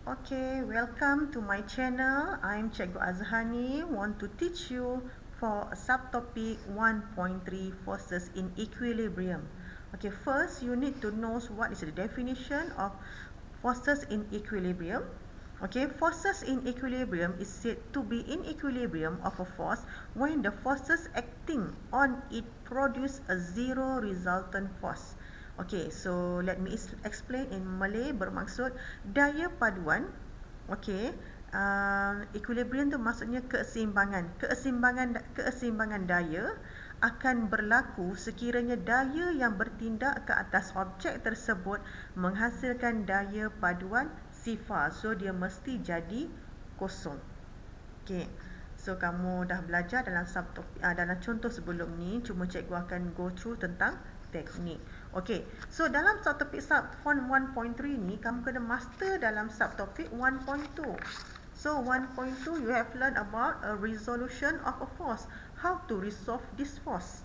Okay, welcome to my channel. I'm Cikgu Azhani. Want to teach you for subtopic 1.3 forces in equilibrium. Okay, first you need to know what is the definition of forces in equilibrium. Okay, forces in equilibrium is said to be in equilibrium of a force when the forces acting on it produce a zero resultant force. Okay, so let me explain in Malay. Bermaksud daya paduan. Okay, equilibrium tu maksudnya keseimbangan daya akan berlaku sekiranya daya yang bertindak ke atas objek tersebut menghasilkan daya paduan sifar. So dia mesti jadi kosong. Okay, so kamu dah belajar dalam dalam contoh sebelum ni. Cuma cikgu akan go through tentang teknik. Okay, so dalam subtopik sub 1.3 ni kamu kena master dalam subtopik 1.2. So 1.2 you have learned about a resolution of a force. How to resolve this force.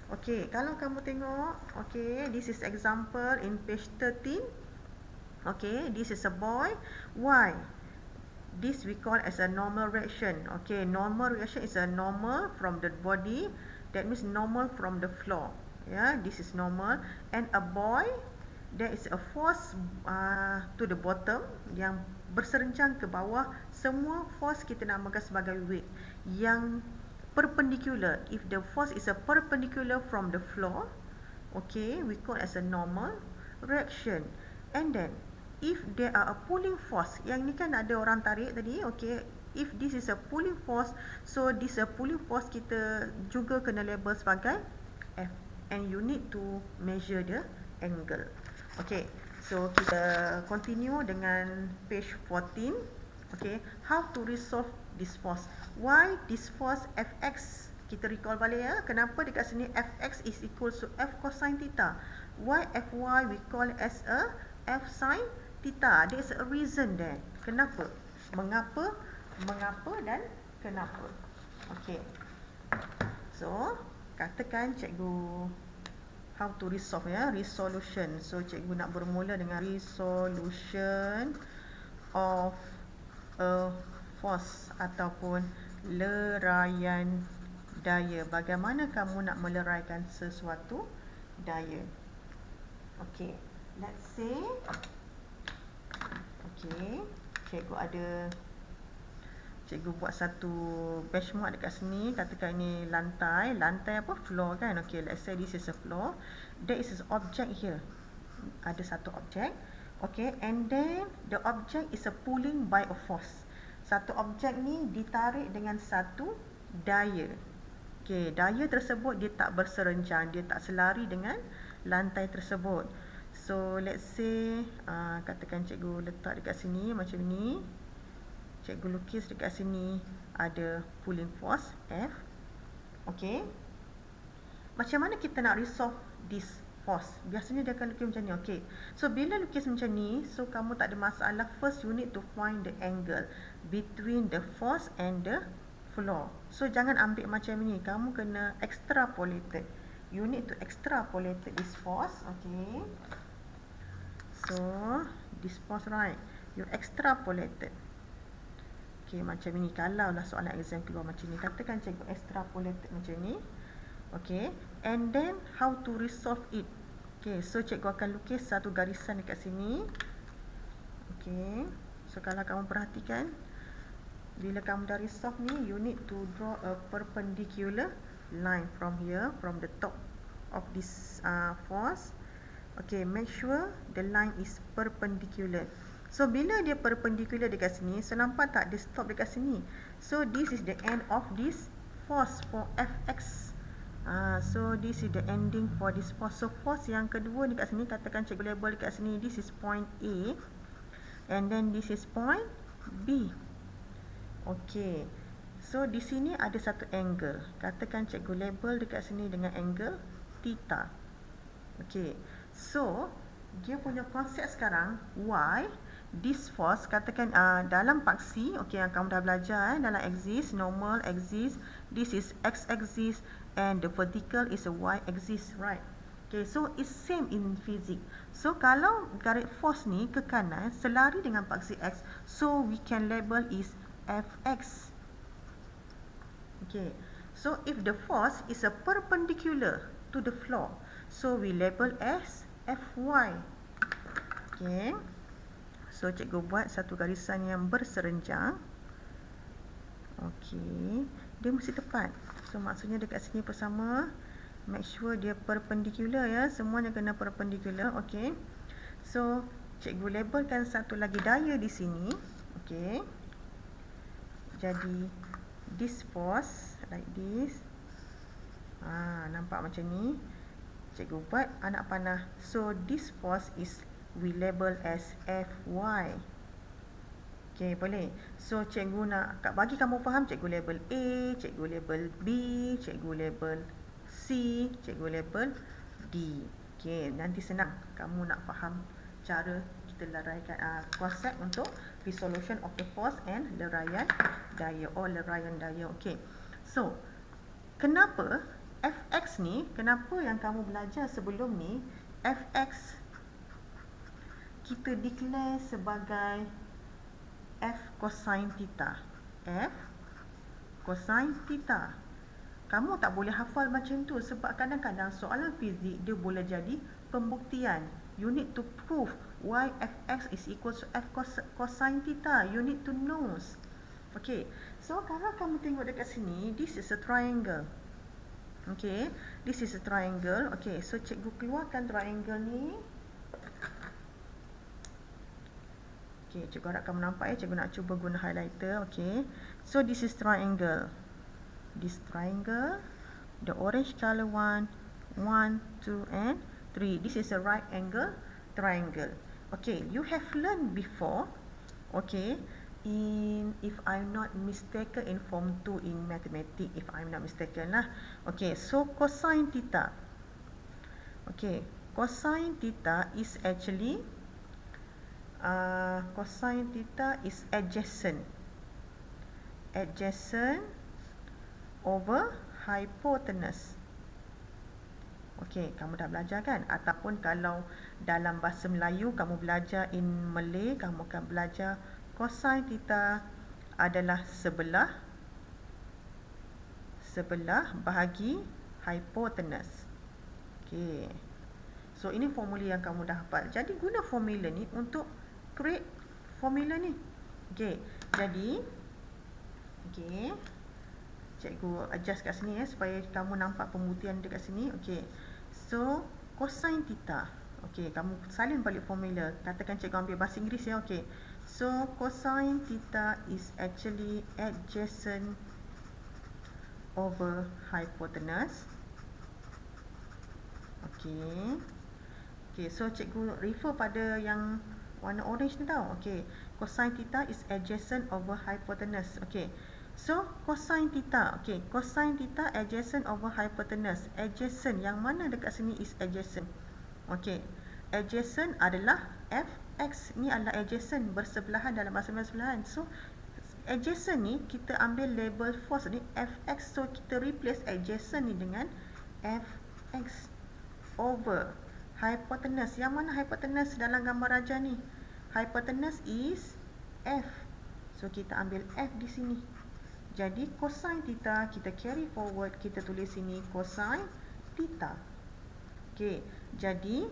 Okay, kalau kamu tengok, okay, this is example in page 13. Okay, this is a boy. Why? This we call as a normal reaction. Okay, normal reaction is a normal from the body. That means normal from the floor. Yeah, this is normal. And a boy, there is a force to the bottom yang berserencang ke bawah. Semua force kita namakan sebagai weight yang perpendicular. If the force is a perpendicular from the floor, okay, we call as a normal reaction. And then if there are a pulling force, yang ni kan ada orang tarik tadi, okay, if this is a pulling force, so this a pulling force kita juga kena label sebagai F, and you need to measure the angle. Okay, so kita continue dengan page 14. Okay, how to resolve this force. Why this force Fx, kita recall balik ya, kenapa dekat sini Fx is equal to F cosine theta. Why Fy we call as a F sin theta. There is a reason there. Kenapa? Mengapa dan kenapa. Okay, so katakan cikgu how to resolve ya, resolution. So cikgu nak bermula dengan resolution of a force ataupun leraian daya. Bagaimana kamu nak meleraikan sesuatu daya. Okay, let's say, okay, cikgu buat satu benchmark dekat sini. Katakan ini lantai apa, floor kan. Okay, let's say this is a floor. There is an object here. Ada satu objek. Okay, and then the object is a pulling by a force. Satu objek ni ditarik dengan satu daya. Okay, daya tersebut dia tak berserencang, dia tak selari dengan lantai tersebut. So let's say katakan cikgu letak dekat sini macam ni. Cikgu lukis dekat sini ada pulling force F. Okay, macam mana kita nak resolve this force? Biasanya dia akan lukis macam ni. Okay, so bila lukis macam ni, so kamu tak ada masalah. First you need to find the angle between the force and the floor. So jangan ambil macam ni, kamu kena extrapolate. You need to extrapolate this force. Okay, so this force, right, you extrapolate. Okay, macam ni. Kalau lah soalan exam keluar macam ni, katakan cikgu extrapolate macam ni. Okay, and then how to resolve it. Okay, so cikgu akan lukis satu garisan dekat sini. Okay, so kalau kamu perhatikan, bila kamu dah resolve ni, you need to draw a perpendicular line from here, from the top of this force. Okay, make sure the line is perpendicular. So bila dia perpendicular dekat sini, so nampak tak dia stop dekat sini. So this is the end of this force for Fx. So this is the ending for this force. So force yang kedua dekat sini, katakan cikgu label dekat sini, this is point A, and then this is point B. Okay, so di sini ada satu angle. Katakan cikgu label dekat sini dengan angle theta. Okay, so dia punya konsep sekarang, why this force, katakan dalam paksi, okay, yang kamu dah belajar dalam axis, normal axis, this is x axis and the vertical is a y axis, right. Okay, so it's same in physics. So kalau garis force ni ke kanan selari dengan paksi X, so we can label is Fx. Okay, so if the force is a perpendicular to the floor, so we label as Fy. Okay, so cikgu buat satu garisan yang berserenjang. Okay, dia mesti tepat. So maksudnya dekat sini bersama, make sure dia perpendicular ya, semuanya kena perpendicular. Okay, so cikgu labelkan satu lagi daya di sini. Okay, jadi this force like this. Nampak macam ni. Cikgu buat anak panah. So this force is we label as Fy. Okay, boleh. So cikgu nak bagi kamu faham, cikgu label A, cikgu label B, cikgu label C, cikgu label D. Okay, nanti senang kamu nak faham cara kita leraikan konsep untuk resolution of the force and leraian daya leraian daya. Okay, so kenapa Fx ni, kenapa yang kamu belajar sebelum ni, Fx kita declare sebagai F cosine theta. F cosine theta. Kamu tak boleh hafal macam tu sebab kadang-kadang soalan fizik dia boleh jadi pembuktian. You need to prove why Fx is equal to F cosine theta. You need to know. Okay, so kalau kamu tengok dekat sini, this is a triangle. Okay, this is a triangle. Okay, so cikgu keluarkan triangle ni. Okay, cikgu harap kamu nampak ya, cikgu nak cuba guna highlighter. Okay, so this is triangle. This triangle, the orange color one, 1, 2 and 3. This is a right angle triangle. Okay, you have learned before. Okay, if I'm not mistaken in form 2 in mathematics, if I'm not mistaken lah. Okay, so cosine theta. Okay, cosine theta is actually cosine theta is adjacent over hypotenuse. Okay, kamu dah belajar kan? Ataupun kalau dalam bahasa Melayu kamu belajar in Malay, kamu akan belajar cosine theta adalah sebelah bahagi hypotenuse. Okay, so ini formula yang kamu dah hafal. Jadi guna formula ni untuk create formula ni. Okay, jadi cikgu adjust kat sini supaya kamu nampak pembuktian dekat sini. Okay, so cosine theta. Okay, kamu salin balik formula. Katakan cikgu ambil bahasa Inggeris ya. Okay, so cosine theta is actually adjacent over hypotenuse. Okay, so cikgu refer pada yang warna orange ni tau. Okay, cosine theta is adjacent over hypotenuse. Okay, so cosine theta. Okay, cosine theta adjacent over hypotenuse. Adjacent, yang mana dekat sini is adjacent. Okay, adjacent adalah Fx. Ni adalah adjacent, bersebelahan dalam bahasa bersebelahan. So adjacent ni kita ambil label force ni Fx. So kita replace adjacent ni dengan Fx over hypotenuse. Yang mana hypotenuse dalam gambar raja ni? Hypotenuse is F. So kita ambil F di sini. Jadi cosine theta kita carry forward, kita tulis sini cosine theta. Okay, jadi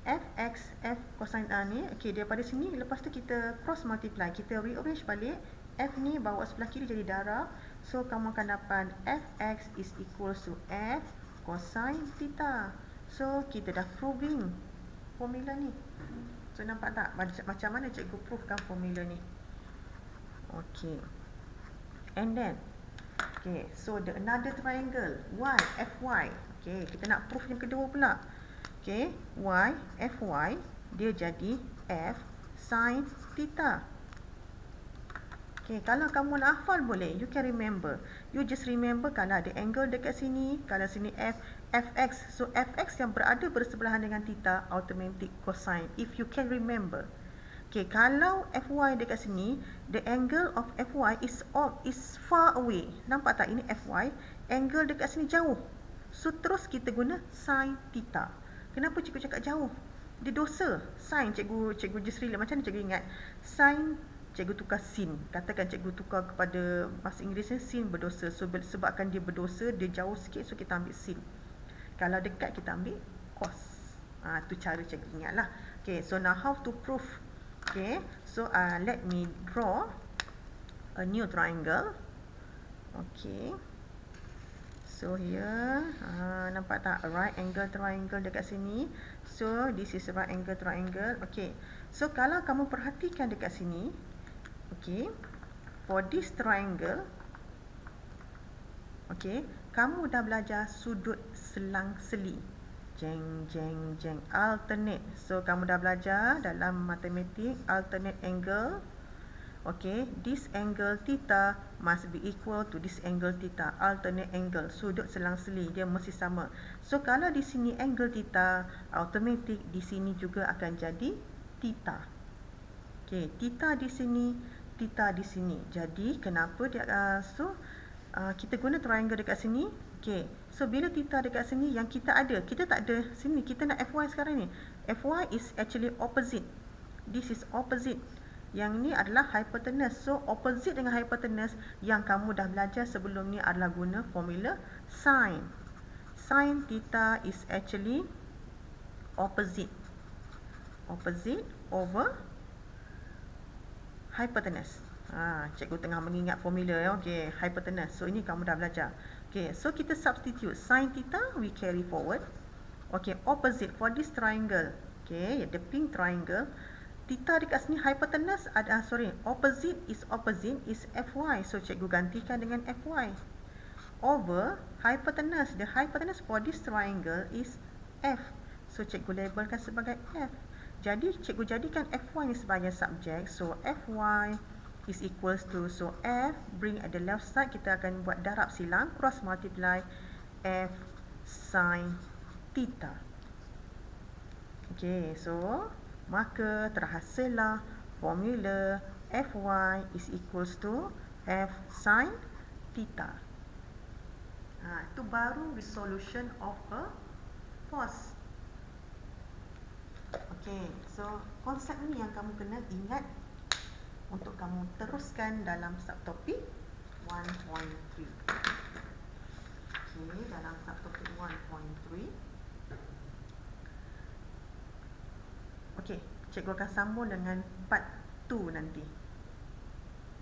Fx, F cosine theta ni, okay, daripada sini lepas tu kita cross multiply, kita rearrange balik. F ni bawa sebelah kiri jadi darab. So kamu akan dapat Fx is equal to F cosine theta. So kita dah proving formula ni. So nampak tak macam mana cikgu provekan formula ni? Okay, and then okay, so the another triangle y, Fy. Okay, kita nak prove yang kedua pula. Okay, y, Fy dia jadi F sin theta. Okay, kalau kamu nak hafal boleh, you can remember. You just remember kalau ada angle dekat sini, kalau sini Fx. So Fx yang berada bersebelahan dengan theta automatic cosine, if you can remember. Okay, kalau Fy dekat sini, the angle of Fy is far away. Nampak tak? Ini Fy, angle dekat sini jauh. So terus kita guna sin theta. Kenapa cikgu cakap jauh? Dia dosa. Sin cikgu just relate. Macam mana cikgu ingat? Sin cikgu tukar sin. Katakan cikgu tukar kepada bahasa Inggerisnya sin berdosa. So sebabkan dia berdosa, dia jauh sikit, so kita ambil sin. Kalau dekat kita ambil cos. Tu cara cikgu ingat lah. Okay, so now how to prove? Okay, so let me draw a new triangle. Okay, so here nampak tak right angle triangle dekat sini? So this is right angle triangle. Okay, so kalau kamu perhatikan dekat sini, okay, for this triangle, okay, kamu dah belajar sudut selang-seli, jeng jeng jeng, alternate. So kamu dah belajar dalam matematik alternate angle. Okay, this angle theta must be equal to this angle theta. Alternate angle, sudut selang-seli, dia mesti sama. So kalau di sini angle theta, automatic di sini juga akan jadi theta. Okay, theta di sini, theta di sini. Jadi kenapa dia kita guna triangle dekat sini? Okay, so bila theta dekat sini, yang kita ada, kita tak ada sini, kita nak fy sekarang ni. Fy is actually opposite. This is opposite. Yang ni adalah hypotenuse. So opposite dengan hypotenuse yang kamu dah belajar sebelum ni adalah guna formula sin. Sin theta is actually opposite. Opposite over hypotenuse. Cikgu tengah mengingat formula ya. Okay, hypotenuse. So ini kamu dah belajar. Okay, so kita substitute sin theta, we carry forward. Okay, opposite for this triangle. Okay, the pink triangle. Theta dekat sini hypotenuse ada, opposite is fy. So cikgu gantikan dengan fy. Over hypotenuse. The hypotenuse for this triangle is f. So cikgu labelkan sebagai f. Jadi cikgu jadikan fy ni sebagai subjek. So fy is equals to, so f bring at the left side, kita akan buat darab silang, cross multiply f sin theta. Okay, so maka terhasillah formula fy is equals to f sin theta. Itu baru resolution of a force. Okay, so konsep ni yang kamu kena ingat untuk kamu teruskan dalam subtopik 1.3. Okay, dalam subtopik 1.3. Okay, cikgu akan sambung dengan part 2 nanti.